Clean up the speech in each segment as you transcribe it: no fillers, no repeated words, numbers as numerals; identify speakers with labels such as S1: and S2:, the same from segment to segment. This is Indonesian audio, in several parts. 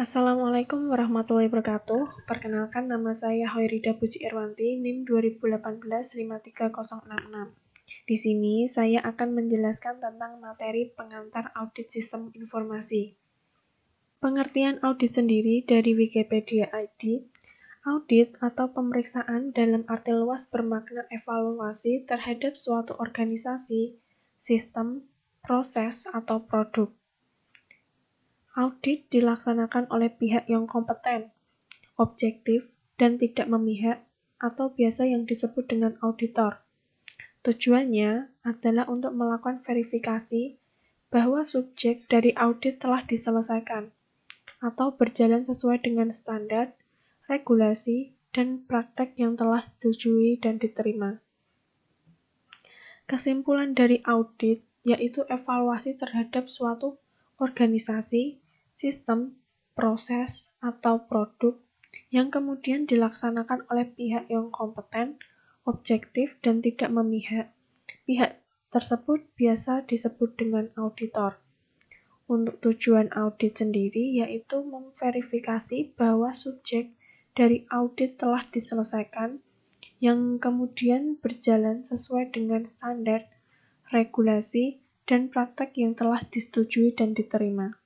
S1: Assalamualaikum warahmatullahi wabarakatuh. Perkenalkan, nama saya Hoirida Puji Irwanti, NIM 2018-53066. Di sini saya akan menjelaskan tentang materi pengantar audit sistem informasi. Pengertian audit sendiri dari Wikipedia ID, audit atau pemeriksaan dalam arti luas bermakna evaluasi terhadap suatu organisasi, sistem, proses, atau produk. Audit dilaksanakan oleh pihak yang kompeten, objektif, dan tidak memihak, atau biasa yang disebut dengan auditor. Tujuannya adalah untuk melakukan verifikasi bahwa subjek dari audit telah diselesaikan atau berjalan sesuai dengan standar, regulasi, dan praktek yang telah disetujui dan diterima. Kesimpulan dari audit yaitu evaluasi terhadap suatu organisasi, sistem, proses, atau produk yang kemudian dilaksanakan oleh pihak yang kompeten, objektif, dan tidak memihak. Pihak tersebut biasa disebut dengan auditor. Untuk tujuan audit sendiri yaitu memverifikasi bahwa subjek dari audit telah diselesaikan, yang kemudian berjalan sesuai dengan standar, regulasi, dan praktek yang telah disetujui dan diterima.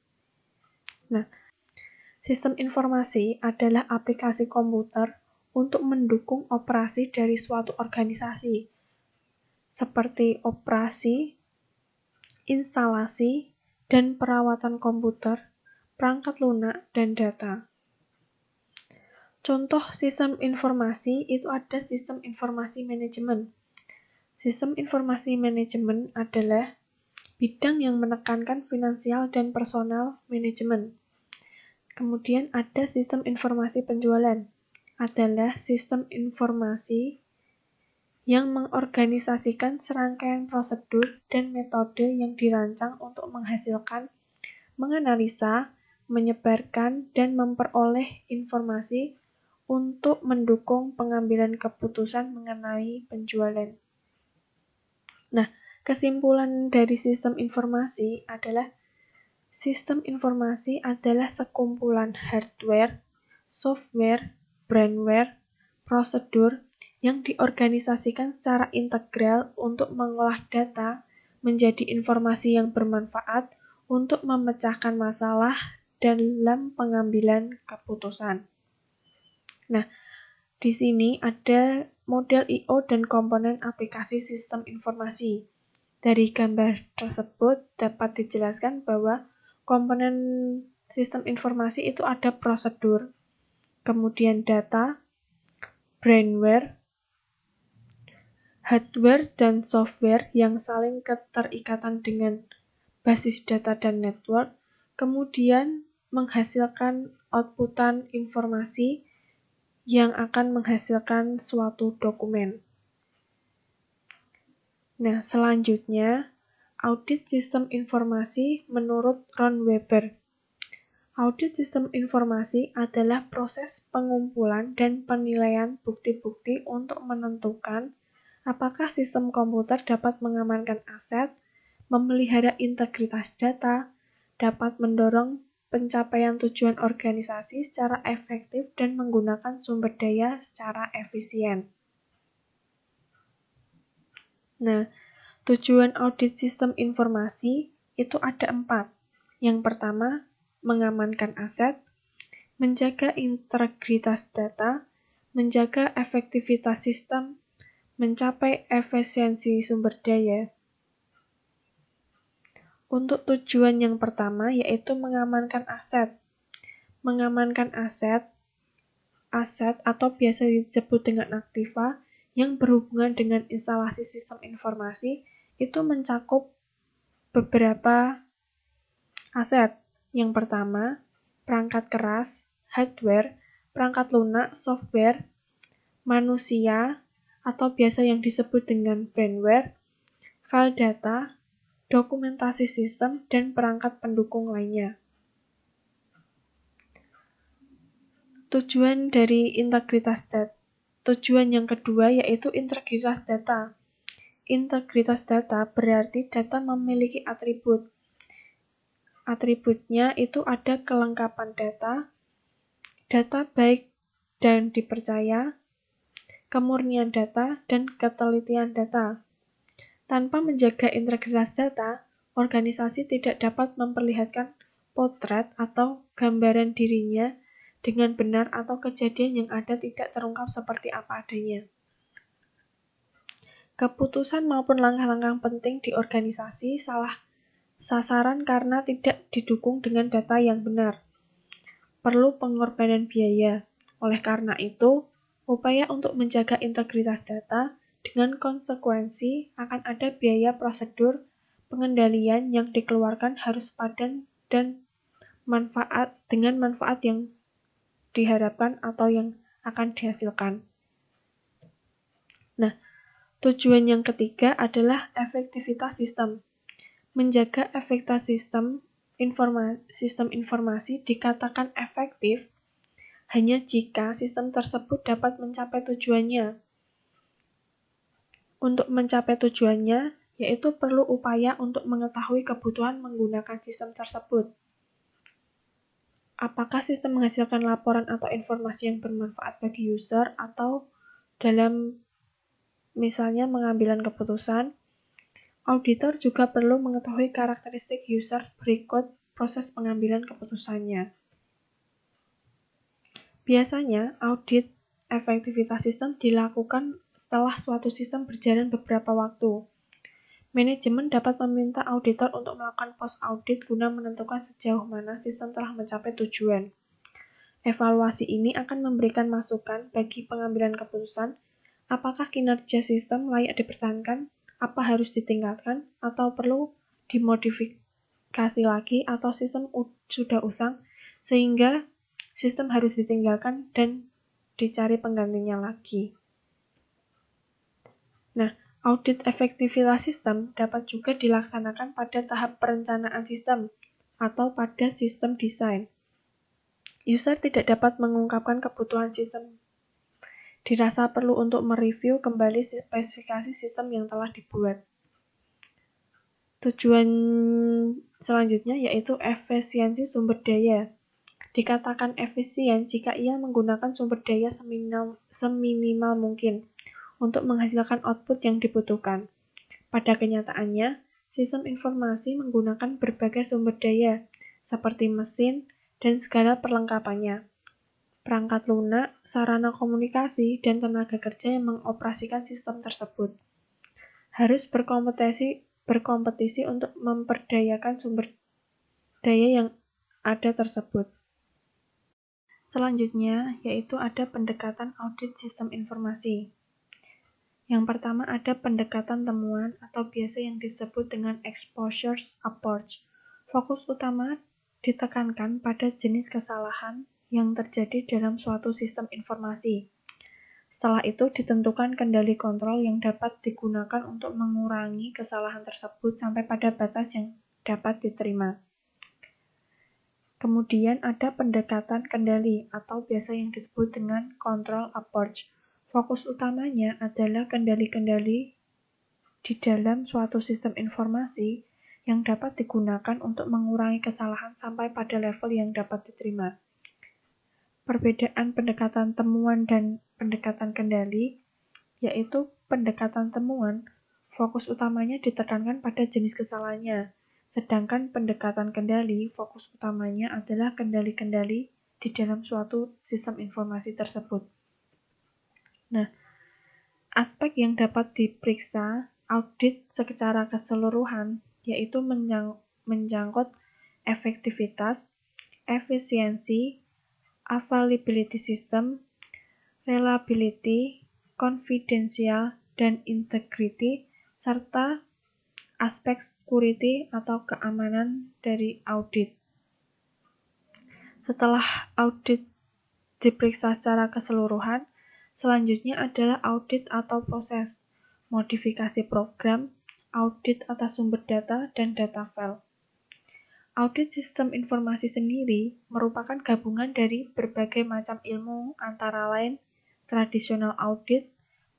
S1: Nah, sistem informasi adalah aplikasi komputer untuk mendukung operasi dari suatu organisasi, seperti operasi, instalasi, dan perawatan komputer, perangkat lunak, dan data. Contoh sistem informasi itu ada sistem informasi manajemen. Sistem informasi manajemen adalah bidang yang menekankan finansial dan personal manajemen. Kemudian ada sistem informasi penjualan, adalah sistem informasi yang mengorganisasikan serangkaian prosedur dan metode yang dirancang untuk menghasilkan, menganalisa, menyebarkan, dan memperoleh informasi untuk mendukung pengambilan keputusan mengenai penjualan. Nah, kesimpulan dari sistem informasi adalah sistem informasi adalah sekumpulan hardware, software, brandware, prosedur yang diorganisasikan secara integral untuk mengolah data menjadi informasi yang bermanfaat untuk memecahkan masalah dalam pengambilan keputusan. Nah, di sini ada model I/O dan komponen aplikasi sistem informasi. Dari gambar tersebut dapat dijelaskan bahwa komponen sistem informasi itu ada prosedur, kemudian data, brandware, hardware dan software yang saling keterikatan dengan basis data dan network, kemudian menghasilkan outputan informasi yang akan menghasilkan suatu dokumen. Nah, selanjutnya, audit sistem informasi menurut Ron Weber. Audit sistem informasi adalah proses pengumpulan dan penilaian bukti-bukti untuk menentukan apakah sistem komputer dapat mengamankan aset, memelihara integritas data, dapat mendorong pencapaian tujuan organisasi secara efektif dan menggunakan sumber daya secara efisien. Nah, tujuan audit sistem informasi itu ada 4. Yang pertama, mengamankan aset, menjaga integritas data, menjaga efektivitas sistem, mencapai efisiensi sumber daya. Untuk tujuan yang pertama yaitu mengamankan aset. Mengamankan aset atau biasa disebut dengan aktiva yang berhubungan dengan instalasi sistem informasi itu mencakup beberapa aset. Yang pertama, perangkat keras, hardware, perangkat lunak, software, manusia, atau biasa yang disebut dengan brandware, file data, dokumentasi sistem, dan perangkat pendukung lainnya. Tujuan dari integritas data. Tujuan yang kedua yaitu integritas data. Integritas data berarti data memiliki atribut. Atributnya itu ada kelengkapan data, data baik dan dipercaya, kemurnian data, dan ketelitian data. Tanpa menjaga integritas data, organisasi tidak dapat memperlihatkan potret atau gambaran dirinya dengan benar atau kejadian yang ada tidak terungkap seperti apa adanya. Keputusan maupun langkah-langkah penting di organisasi salah sasaran karena tidak didukung dengan data yang benar. Perlu pengorbanan biaya. Oleh karena itu, upaya untuk menjaga integritas data dengan konsekuensi akan ada biaya prosedur pengendalian yang dikeluarkan harus padan dan dengan manfaat yang diharapkan atau yang akan dihasilkan. Nah, tujuan yang ketiga adalah efektivitas sistem. Menjaga efektivitas sistem informasi dikatakan efektif hanya jika sistem tersebut dapat mencapai tujuannya. Untuk mencapai tujuannya, yaitu perlu upaya untuk mengetahui kebutuhan menggunakan sistem tersebut. Apakah sistem menghasilkan laporan atau informasi yang bermanfaat bagi user atau dalam misalnya pengambilan keputusan. Auditor juga perlu mengetahui karakteristik user berikut proses pengambilan keputusannya. Biasanya, audit efektivitas sistem dilakukan setelah suatu sistem berjalan beberapa waktu. Manajemen dapat meminta auditor untuk melakukan post-audit guna menentukan sejauh mana sistem telah mencapai tujuan. Evaluasi ini akan memberikan masukan bagi pengambilan keputusan, apakah kinerja sistem layak dipertahankan, apa harus ditingkatkan, atau perlu dimodifikasi lagi, atau sistem sudah usang, sehingga sistem harus ditinggalkan dan dicari penggantinya lagi. Nah, audit efektivitas sistem dapat juga dilaksanakan pada tahap perencanaan sistem atau pada sistem desain. User tidak dapat mengungkapkan kebutuhan sistem. Dirasa perlu untuk mereview kembali spesifikasi sistem yang telah dibuat. Tujuan selanjutnya yaitu efisiensi sumber daya. Dikatakan efisien jika ia menggunakan sumber daya seminimal mungkin untuk menghasilkan output yang dibutuhkan. Pada kenyataannya, sistem informasi menggunakan berbagai sumber daya, seperti mesin dan segala perlengkapannya, perangkat lunak, sarana komunikasi, dan tenaga kerja yang mengoperasikan sistem tersebut. Harus berkompetisi untuk memperdayakan sumber daya yang ada tersebut. Selanjutnya, yaitu ada pendekatan audit sistem informasi. Yang pertama ada pendekatan temuan atau biasa yang disebut dengan exposure approach. Fokus utama ditekankan pada jenis kesalahan yang terjadi dalam suatu sistem informasi. Setelah itu ditentukan kendali kontrol yang dapat digunakan untuk mengurangi kesalahan tersebut sampai pada batas yang dapat diterima. Kemudian ada pendekatan kendali atau biasa yang disebut dengan control approach. Fokus utamanya adalah kendali-kendali di dalam suatu sistem informasi yang dapat digunakan untuk mengurangi kesalahan sampai pada level yang dapat diterima. Perbedaan pendekatan temuan dan pendekatan kendali, yaitu pendekatan temuan, fokus utamanya ditekankan pada jenis kesalahannya, sedangkan pendekatan kendali, fokus utamanya adalah kendali-kendali di dalam suatu sistem informasi tersebut. Nah, aspek yang dapat diperiksa audit secara keseluruhan, yaitu menyangkut efektivitas, efisiensi, availability system, reliability, confidential, dan integrity, serta aspek security atau keamanan dari audit. Setelah audit diperiksa secara keseluruhan, selanjutnya adalah audit atau proses, modifikasi program, audit atas sumber data, dan data file. Audit sistem informasi sendiri merupakan gabungan dari berbagai macam ilmu antara lain tradisional audit,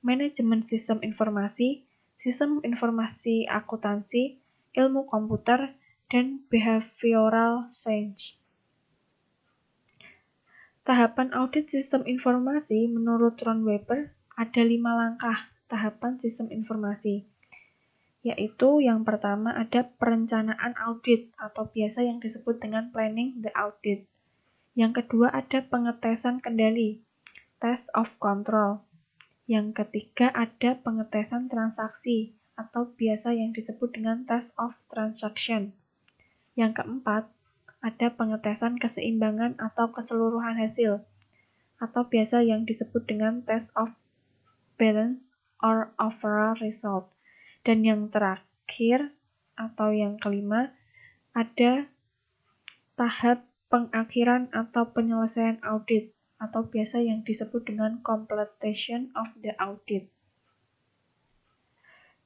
S1: manajemen sistem informasi akuntansi, ilmu komputer, dan behavioral change. Tahapan audit sistem informasi menurut Ron Weber ada 5 langkah tahapan sistem informasi, yaitu yang pertama ada perencanaan audit atau biasa yang disebut dengan planning the audit. Yang kedua ada pengetesan kendali, test of control. Yang ketiga ada pengetesan transaksi atau biasa yang disebut dengan test of transaction. Yang keempat ada pengetesan keseimbangan atau keseluruhan hasil atau biasa yang disebut dengan test of balance or overall result. Dan yang terakhir atau yang kelima ada tahap pengakhiran atau penyelesaian audit atau biasa yang disebut dengan completion of the audit.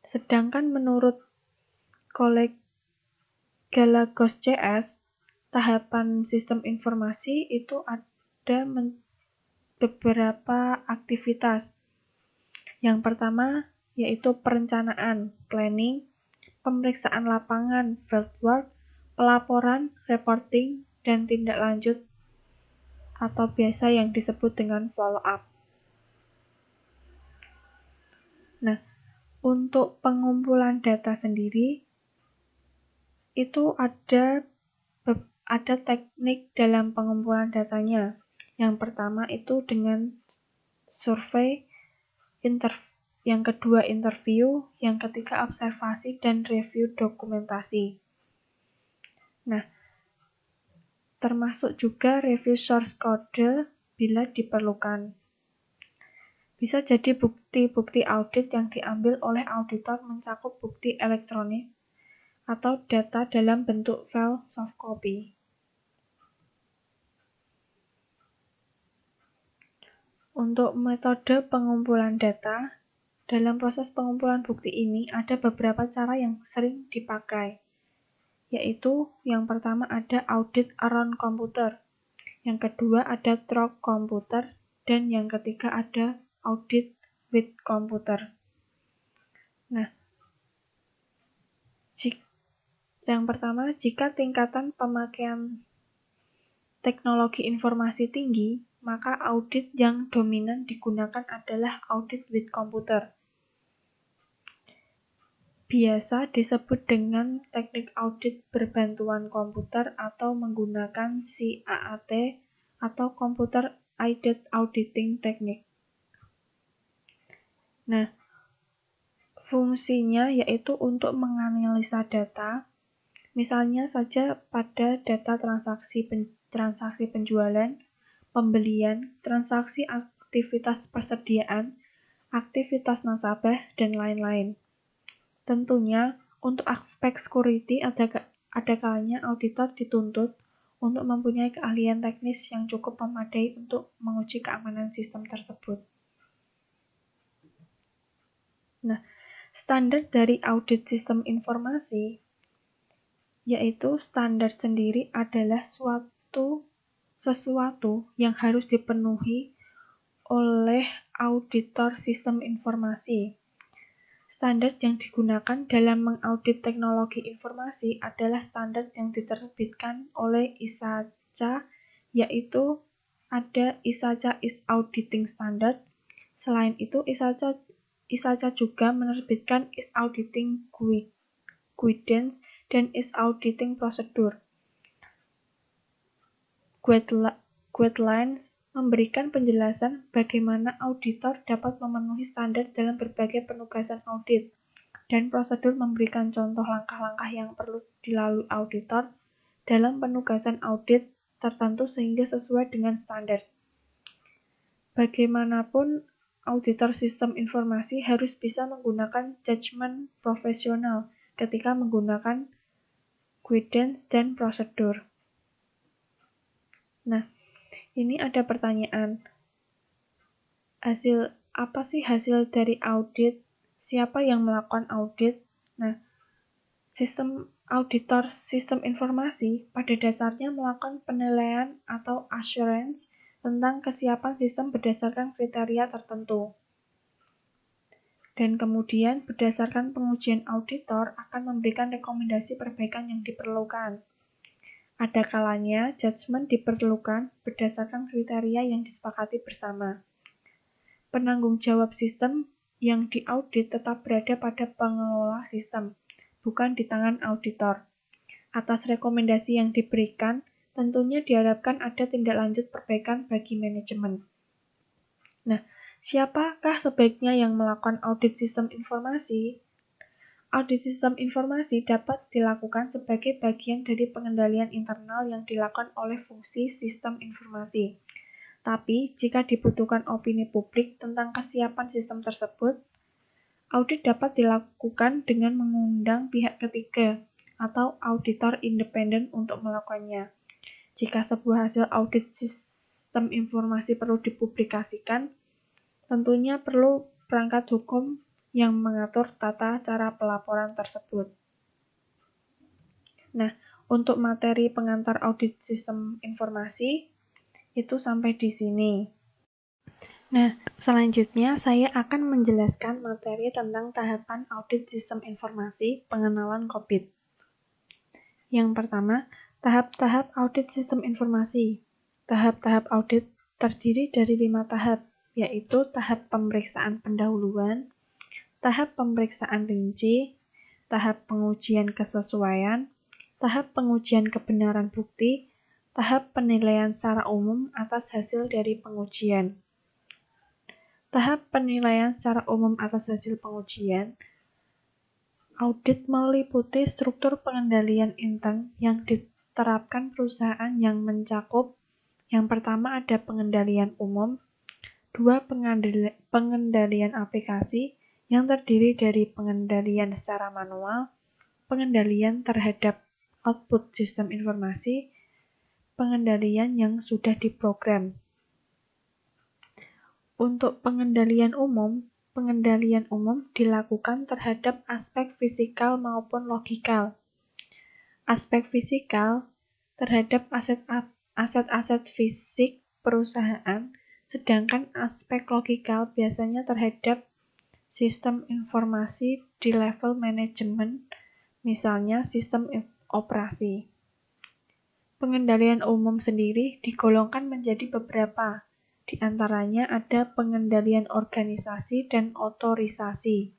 S1: Sedangkan menurut kolega Lagos CS, tahapan sistem informasi itu ada beberapa aktivitas. Yang pertama yaitu perencanaan, planning, pemeriksaan lapangan, fieldwork, pelaporan, reporting, dan tindak lanjut atau biasa yang disebut dengan follow up. Nah, untuk pengumpulan data sendiri itu ada teknik dalam pengumpulan datanya. Yang pertama itu dengan survei, yang kedua interview, yang ketiga observasi dan review dokumentasi. Nah, termasuk juga review source code bila diperlukan. Bisa jadi bukti-bukti audit yang diambil oleh auditor mencakup bukti elektronik atau data dalam bentuk file soft copy. Untuk metode pengumpulan data, dalam proses pengumpulan bukti ini ada beberapa cara yang sering dipakai, yaitu yang pertama ada audit around computer, yang kedua ada through computer, dan yang ketiga ada audit with computer. Nah, yang pertama, jika tingkatan pemakaian teknologi informasi tinggi, maka audit yang dominan digunakan adalah audit with computer. Biasa disebut dengan teknik audit berbantuan komputer atau menggunakan CAAT atau Computer Aided Auditing Technique. Nah, fungsinya yaitu untuk menganalisa data, misalnya saja pada data transaksi penjualan, pembelian, transaksi aktivitas persediaan, aktivitas nasabah, dan lain-lain. Tentunya, untuk aspek security ada kalanya auditor dituntut untuk mempunyai keahlian teknis yang cukup memadai untuk menguji keamanan sistem tersebut. Nah, standar dari audit sistem informasi yaitu standar sendiri adalah sesuatu yang harus dipenuhi oleh auditor sistem informasi. Standar yang digunakan dalam mengaudit teknologi informasi adalah standar yang diterbitkan oleh ISACA, yaitu ada ISACA is Auditing Standard. Selain itu, ISACA juga menerbitkan is Auditing Guidance dan is Auditing Procedure. Guidelines memberikan penjelasan bagaimana auditor dapat memenuhi standar dalam berbagai penugasan audit, dan prosedur memberikan contoh langkah-langkah yang perlu dilalui auditor dalam penugasan audit tertentu sehingga sesuai dengan standar. Bagaimanapun, auditor sistem informasi harus bisa menggunakan judgement profesional ketika menggunakan guidance dan prosedur. Nah, ini ada pertanyaan. Apa sih hasil dari audit? Siapa yang melakukan audit? Nah, auditor sistem informasi pada dasarnya melakukan penilaian atau assurance tentang kesiapan sistem berdasarkan kriteria tertentu. Dan kemudian berdasarkan pengujian auditor akan memberikan rekomendasi perbaikan yang diperlukan. Ada kalanya judgement diperlukan berdasarkan kriteria yang disepakati bersama. Penanggung jawab sistem yang diaudit tetap berada pada pengelola sistem, bukan di tangan auditor. Atas rekomendasi yang diberikan, tentunya diharapkan ada tindak lanjut perbaikan bagi manajemen. Nah, siapakah sebaiknya yang melakukan audit sistem informasi? Audit sistem informasi dapat dilakukan sebagai bagian dari pengendalian internal yang dilakukan oleh fungsi sistem informasi. Tapi, jika dibutuhkan opini publik tentang kesiapan sistem tersebut, audit dapat dilakukan dengan mengundang pihak ketiga atau auditor independen untuk melakukannya. Jika sebuah hasil audit sistem informasi perlu dipublikasikan, tentunya perlu perangkat hukum yang mengatur tata cara pelaporan tersebut. Nah, untuk materi pengantar audit sistem informasi, itu sampai di sini. Nah, selanjutnya saya akan menjelaskan materi tentang tahapan audit sistem informasi pengenalan COVID. Yang pertama, tahap-tahap audit sistem informasi. Tahap-tahap audit terdiri dari 5 tahap, yaitu tahap pemeriksaan pendahuluan, tahap pemeriksaan rinci, tahap pengujian kesesuaian, tahap pengujian kebenaran bukti, tahap penilaian secara umum atas hasil dari pengujian. Tahap penilaian secara umum atas hasil pengujian, audit meliputi struktur pengendalian intern yang diterapkan perusahaan yang mencakup yang pertama ada pengendalian umum, 2 pengendalian aplikasi yang terdiri dari pengendalian secara manual, pengendalian terhadap output sistem informasi, pengendalian yang sudah diprogram. Untuk pengendalian umum dilakukan terhadap aspek fisikal maupun logikal. Aspek fisikal terhadap aset-aset fisik perusahaan, sedangkan aspek logikal biasanya terhadap sistem informasi di level manajemen, misalnya sistem operasi. Pengendalian umum sendiri digolongkan menjadi beberapa. Di antaranya ada pengendalian organisasi dan otorisasi,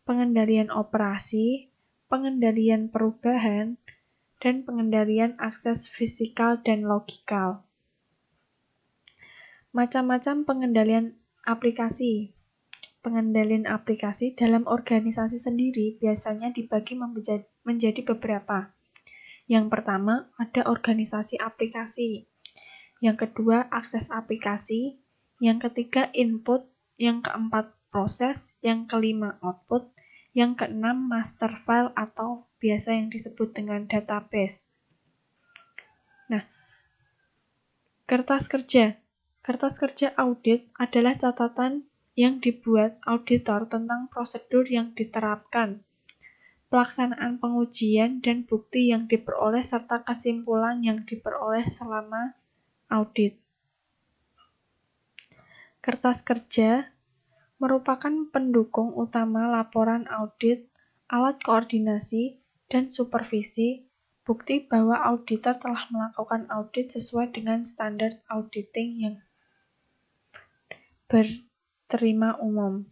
S1: pengendalian operasi, pengendalian perubahan, dan pengendalian akses fisikal dan logikal. Macam-macam pengendalian aplikasi. Pengendalian aplikasi dalam organisasi sendiri biasanya dibagi menjadi beberapa. Yang pertama, ada organisasi aplikasi. Yang kedua, akses aplikasi. Yang ketiga, input. Yang keempat, proses. Yang kelima, output. Yang keenam, master file atau biasa yang disebut dengan database. Nah, kertas kerja. Kertas kerja audit adalah catatan yang dibuat auditor tentang prosedur yang diterapkan, pelaksanaan pengujian dan bukti yang diperoleh serta kesimpulan yang diperoleh selama audit. Kertas kerja merupakan pendukung utama laporan audit, alat koordinasi, dan supervisi, bukti bahwa auditor telah melakukan audit sesuai dengan standar auditing yang berterima umum.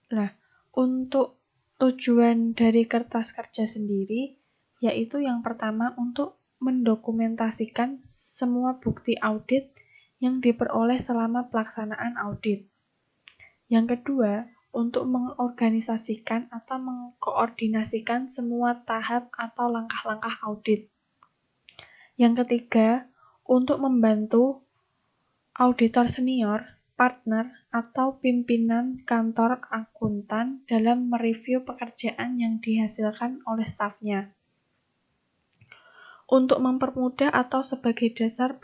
S1: Nah, untuk tujuan dari kertas kerja sendiri, yaitu yang pertama untuk mendokumentasikan semua bukti audit yang diperoleh selama pelaksanaan audit. Yang kedua, untuk mengorganisasikan atau mengkoordinasikan semua tahap atau langkah-langkah audit. Yang ketiga, untuk membantu auditor senior, partner, atau pimpinan kantor akuntan dalam mereview pekerjaan yang dihasilkan oleh stafnya. Untuk mempermudah atau sebagai dasar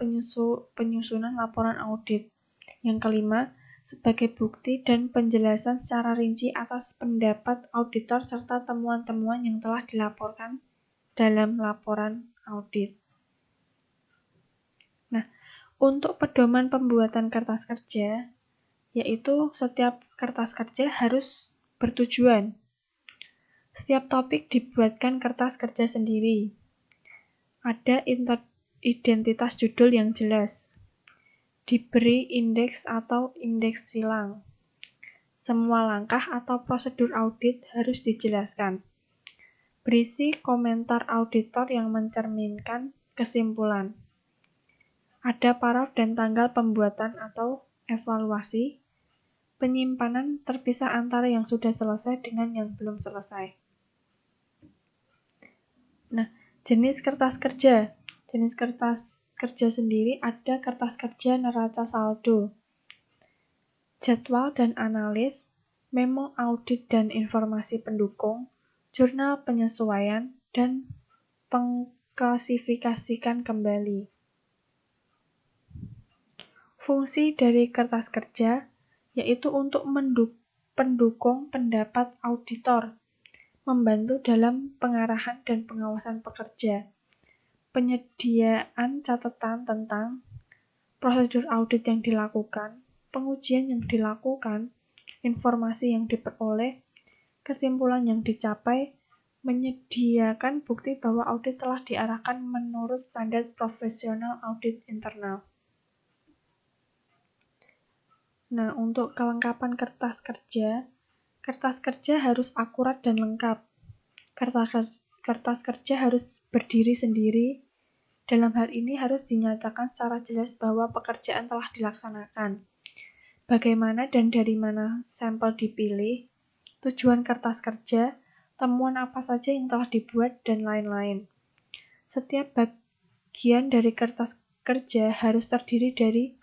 S1: penyusunan laporan audit. Yang kelima, sebagai bukti dan penjelasan secara rinci atas pendapat auditor serta temuan-temuan yang telah dilaporkan dalam laporan audit. Nah, Untuk pedoman pembuatan kertas kerja, yaitu setiap kertas kerja harus bertujuan. Setiap topik dibuatkan kertas kerja sendiri. Ada identitas judul yang jelas. Diberi indeks atau indeks silang. Semua langkah atau prosedur audit harus dijelaskan. Berisi komentar auditor yang mencerminkan kesimpulan. Ada paraf dan tanggal pembuatan atau evaluasi. Penyimpanan terpisah antara yang sudah selesai dengan yang belum selesai. Nah, jenis kertas kerja. Jenis kertas kerja sendiri ada kertas kerja neraca saldo, jadwal dan analis, memo audit dan informasi pendukung, jurnal penyesuaian, dan pengklasifikasikan kembali. Fungsi dari kertas kerja yaitu untuk pendukung pendapat auditor, membantu dalam pengarahan dan pengawasan pekerja, penyediaan catatan tentang prosedur audit yang dilakukan, pengujian yang dilakukan, informasi yang diperoleh, kesimpulan yang dicapai, menyediakan bukti bahwa audit telah diarahkan menurut standar profesional audit internal. Nah, untuk kelengkapan kertas kerja harus akurat dan lengkap. Kertas kerja harus berdiri sendiri. Dalam hal ini harus dinyatakan secara jelas bahwa pekerjaan telah dilaksanakan. Bagaimana dan dari mana sampel dipilih, tujuan kertas kerja, temuan apa saja yang telah dibuat, dan lain-lain. Setiap bagian dari kertas kerja harus terdiri dari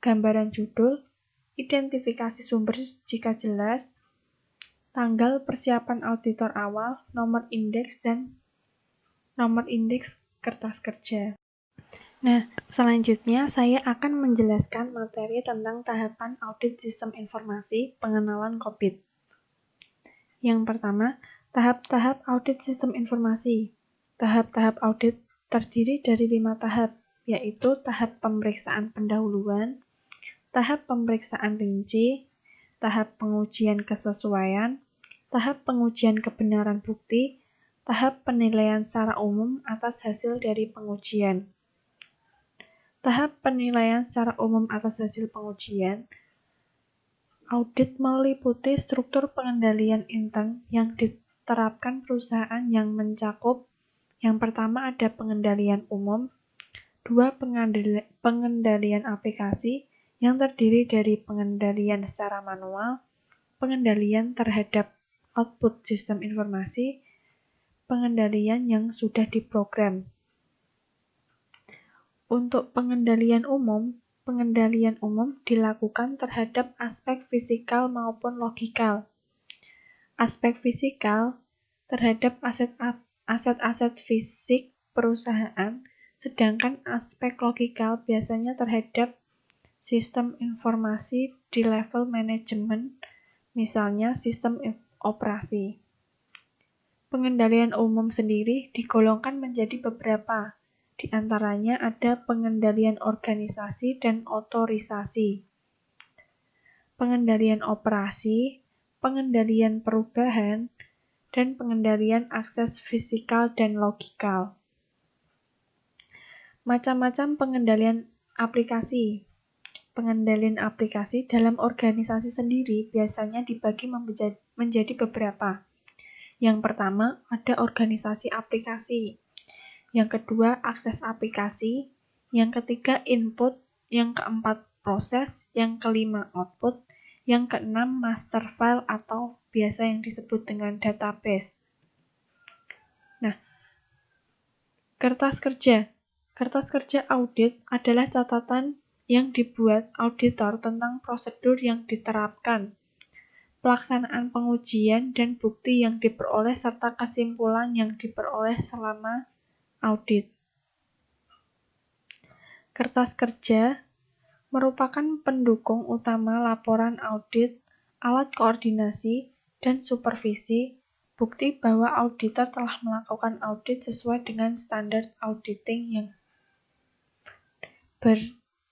S1: gambaran judul, identifikasi sumber jika jelas, tanggal persiapan auditor awal, nomor indeks, dan nomor indeks kertas kerja. Nah, selanjutnya saya akan menjelaskan materi tentang tahapan audit sistem informasi pengenalan COVID. Yang pertama, tahap-tahap audit sistem informasi. Tahap-tahap audit terdiri dari 5 tahap, yaitu tahap pemeriksaan pendahuluan, tahap pemeriksaan rinci, tahap pengujian kesesuaian, tahap pengujian kebenaran bukti, tahap penilaian secara umum atas hasil dari pengujian. Tahap penilaian secara umum atas hasil pengujian, audit meliputi struktur pengendalian intern yang diterapkan perusahaan yang mencakup yang pertama ada pengendalian umum, 2 pengendalian aplikasi, yang terdiri dari pengendalian secara manual, pengendalian terhadap output sistem informasi, pengendalian yang sudah diprogram. Untuk pengendalian umum dilakukan terhadap aspek fisikal maupun logikal. Aspek fisikal terhadap aset-aset fisik perusahaan, sedangkan aspek logikal biasanya terhadap sistem informasi di level manajemen, misalnya sistem operasi. Pengendalian umum sendiri digolongkan menjadi beberapa, di antaranya ada pengendalian organisasi dan otorisasi, pengendalian operasi, pengendalian perubahan, dan pengendalian akses fisikal dan logikal. Macam-macam pengendalian aplikasi. Pengendalian aplikasi dalam organisasi sendiri biasanya dibagi menjadi beberapa. Yang pertama, ada organisasi aplikasi. Yang kedua, akses aplikasi. Yang ketiga, input. Yang keempat, proses. Yang kelima, output. Yang keenam, master file atau biasa yang disebut dengan database. Nah, kertas kerja. Kertas kerja audit adalah catatan yang dibuat auditor tentang prosedur yang diterapkan, pelaksanaan pengujian dan bukti yang diperoleh serta kesimpulan yang diperoleh selama audit. Kertas kerja merupakan pendukung utama laporan audit, alat koordinasi, dan supervisi, bukti bahwa auditor telah melakukan audit sesuai dengan standar auditing yang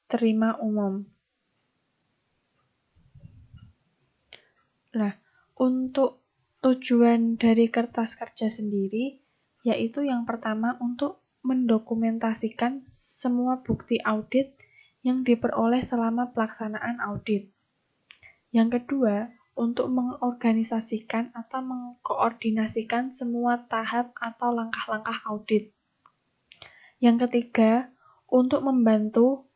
S1: terima umum. Nah, untuk tujuan dari kertas kerja sendiri, yaitu yang pertama untuk mendokumentasikan semua bukti audit yang diperoleh selama pelaksanaan audit. Yang kedua, untuk mengorganisasikan atau mengkoordinasikan semua tahap atau langkah-langkah audit. Yang ketiga, untuk membantu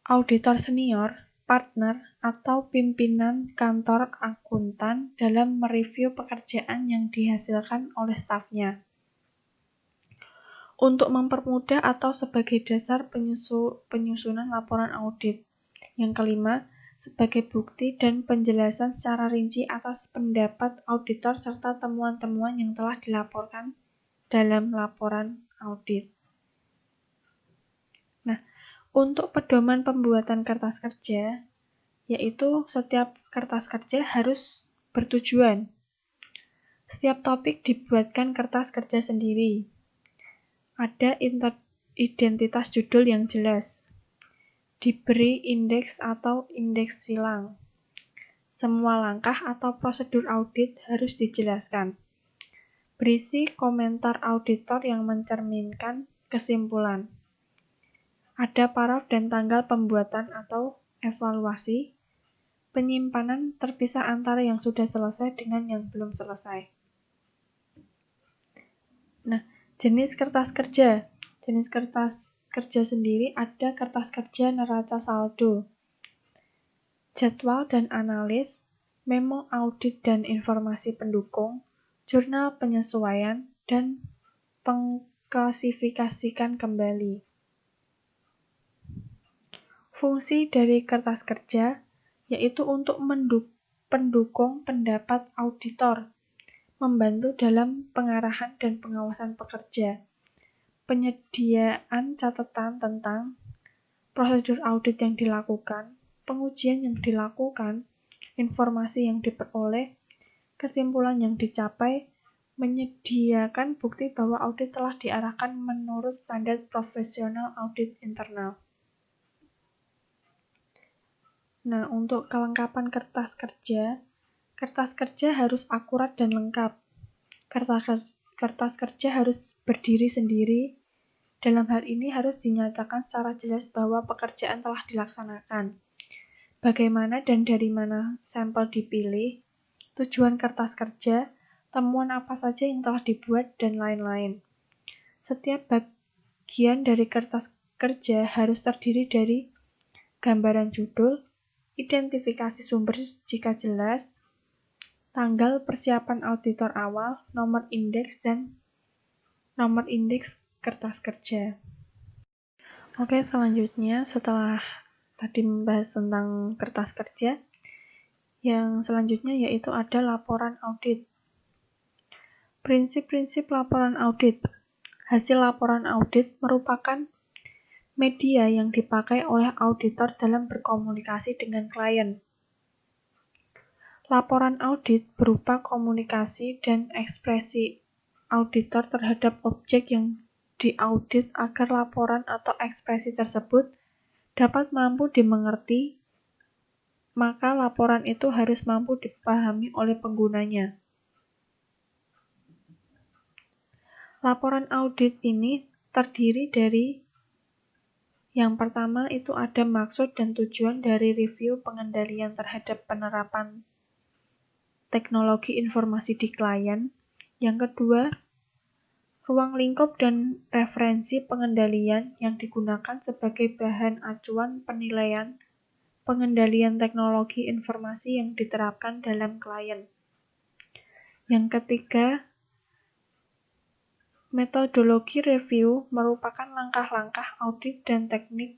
S1: auditor senior, partner, atau pimpinan kantor akuntan dalam mereview pekerjaan yang dihasilkan oleh stafnya. Untuk mempermudah atau sebagai dasar penyusunan laporan audit. Yang kelima, sebagai bukti dan penjelasan secara rinci atas pendapat auditor serta temuan-temuan yang telah dilaporkan dalam laporan audit. Nah, untuk pedoman pembuatan kertas kerja, yaitu setiap kertas kerja harus bertujuan. Setiap topik dibuatkan kertas kerja sendiri. Ada identitas judul yang jelas. Diberi indeks atau indeks silang. Semua langkah atau prosedur audit harus dijelaskan. Berisi komentar auditor yang mencerminkan kesimpulan. Ada paraf dan tanggal pembuatan atau evaluasi. Penyimpanan terpisah antara yang sudah selesai dengan yang belum selesai. Nah, jenis kertas kerja. Jenis kertas kerja sendiri ada kertas kerja neraca saldo, jadwal dan analis, memo audit dan informasi pendukung, jurnal penyesuaian, dan pengklasifikasikan kembali. Fungsi dari kertas kerja yaitu untuk pendukung pendapat auditor, membantu dalam pengarahan dan pengawasan pekerja, penyediaan catatan tentang prosedur audit yang dilakukan, pengujian yang dilakukan, informasi yang diperoleh, kesimpulan yang dicapai, menyediakan bukti bahwa audit telah diarahkan menurut standar profesional audit internal. Nah, untuk kelengkapan kertas kerja harus akurat dan lengkap. Kertas kerja harus berdiri sendiri. Dalam hal ini harus dinyatakan secara jelas bahwa pekerjaan telah dilaksanakan. Bagaimana dan dari mana sampel dipilih, tujuan kertas kerja, temuan apa saja yang telah dibuat, dan lain-lain. Setiap bagian dari kertas kerja harus terdiri dari gambaran judul, identifikasi sumber jika jelas, tanggal persiapan auditor awal, nomor indeks, dan nomor indeks kertas kerja. Oke, selanjutnya setelah tadi membahas tentang kertas kerja, yang selanjutnya yaitu ada laporan audit. Prinsip-prinsip laporan audit. Hasil laporan audit merupakan media yang dipakai oleh auditor dalam berkomunikasi dengan klien. Laporan audit berupa komunikasi dan ekspresi auditor terhadap objek yang diaudit agar laporan atau ekspresi tersebut dapat mampu dimengerti, maka laporan itu harus mampu dipahami oleh penggunanya. Laporan audit ini terdiri dari yang pertama itu ada maksud dan tujuan dari review pengendalian terhadap penerapan teknologi informasi di klien. Yang kedua, ruang lingkup dan referensi pengendalian yang digunakan sebagai bahan acuan penilaian pengendalian teknologi informasi yang diterapkan dalam klien. Yang ketiga, metodologi review merupakan langkah-langkah audit dan teknik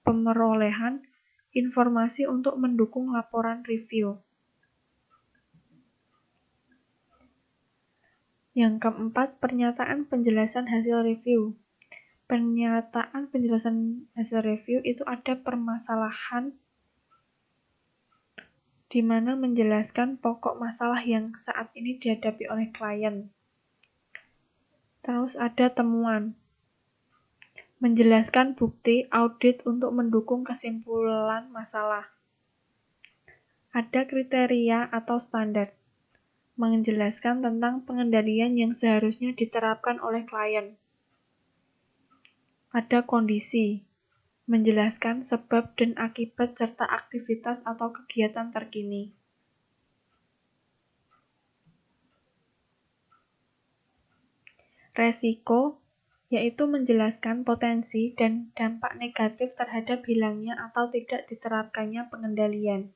S1: pemerolehan informasi untuk mendukung laporan review. Yang keempat, pernyataan penjelasan hasil review. Pernyataan penjelasan hasil review itu ada permasalahan di mana menjelaskan pokok masalah yang saat ini dihadapi oleh klien. Terus ada temuan. Menjelaskan bukti audit untuk mendukung kesimpulan masalah. Ada kriteria atau standar. Menjelaskan tentang pengendalian yang seharusnya diterapkan oleh klien. Ada kondisi. Menjelaskan sebab dan akibat serta aktivitas atau kegiatan terkini. Resiko, yaitu menjelaskan potensi dan dampak negatif terhadap hilangnya atau tidak diterapkannya pengendalian.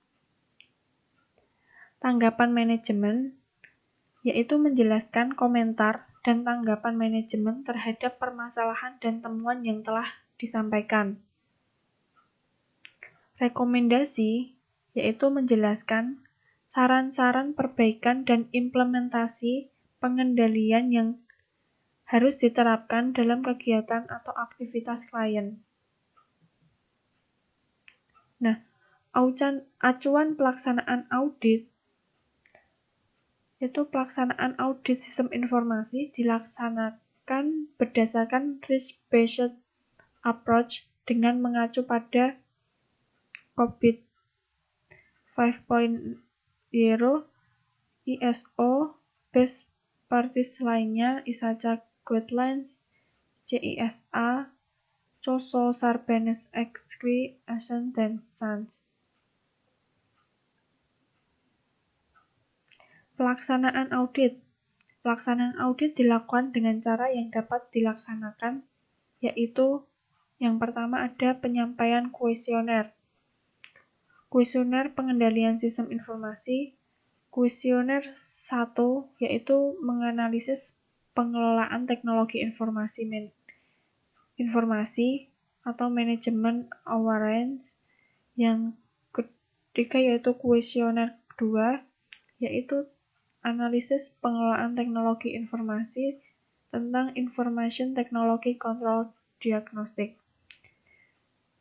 S1: Tanggapan manajemen, yaitu menjelaskan komentar dan tanggapan manajemen terhadap permasalahan dan temuan yang telah disampaikan. Rekomendasi, yaitu menjelaskan saran-saran perbaikan dan implementasi pengendalian yang harus diterapkan dalam kegiatan atau aktivitas klien. Nah, acuan pelaksanaan audit itu pelaksanaan audit sistem informasi dilaksanakan berdasarkan risk-based approach dengan mengacu pada COVID 5.0, ISO, best practice lainnya, ISACA Guidelines, CISA, COSO, Sarbanes-Oxley, Ascent, dan SANS. Pelaksanaan audit. Pelaksanaan audit dilakukan dengan cara yang dapat dilaksanakan, yaitu yang pertama ada penyampaian kuesioner. Kuesioner pengendalian sistem informasi. Kuesioner 1 yaitu menganalisis pengelolaan teknologi informasi atau manajemen awareness. Yang ketiga yaitu kuesioner 2 yaitu analisis pengelolaan teknologi informasi tentang Information Technology Control Diagnostic.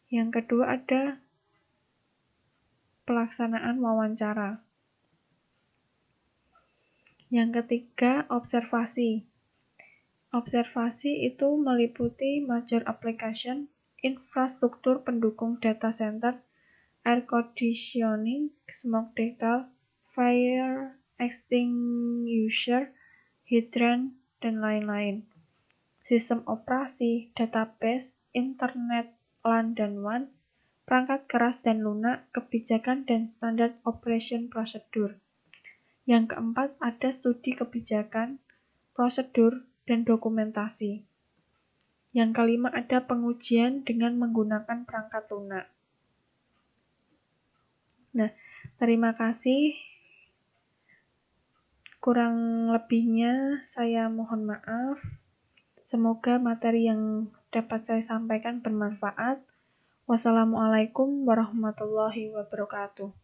S1: Yang kedua ada pelaksanaan wawancara. Yang ketiga, observasi. Observasi itu meliputi major application, infrastruktur pendukung data center, air conditioning, smoke detector, fire extinguisher, hydrant, dan lain-lain. Sistem operasi, database, internet, LAN dan WAN, perangkat keras dan lunak, kebijakan dan standard operation procedure. Yang keempat, ada studi kebijakan, prosedur, dan dokumentasi. Yang kelima, ada pengujian dengan menggunakan perangkat lunak. Nah, terima kasih. Kurang lebihnya saya mohon maaf. Semoga materi yang dapat saya sampaikan bermanfaat. Wassalamualaikum warahmatullahi wabarakatuh.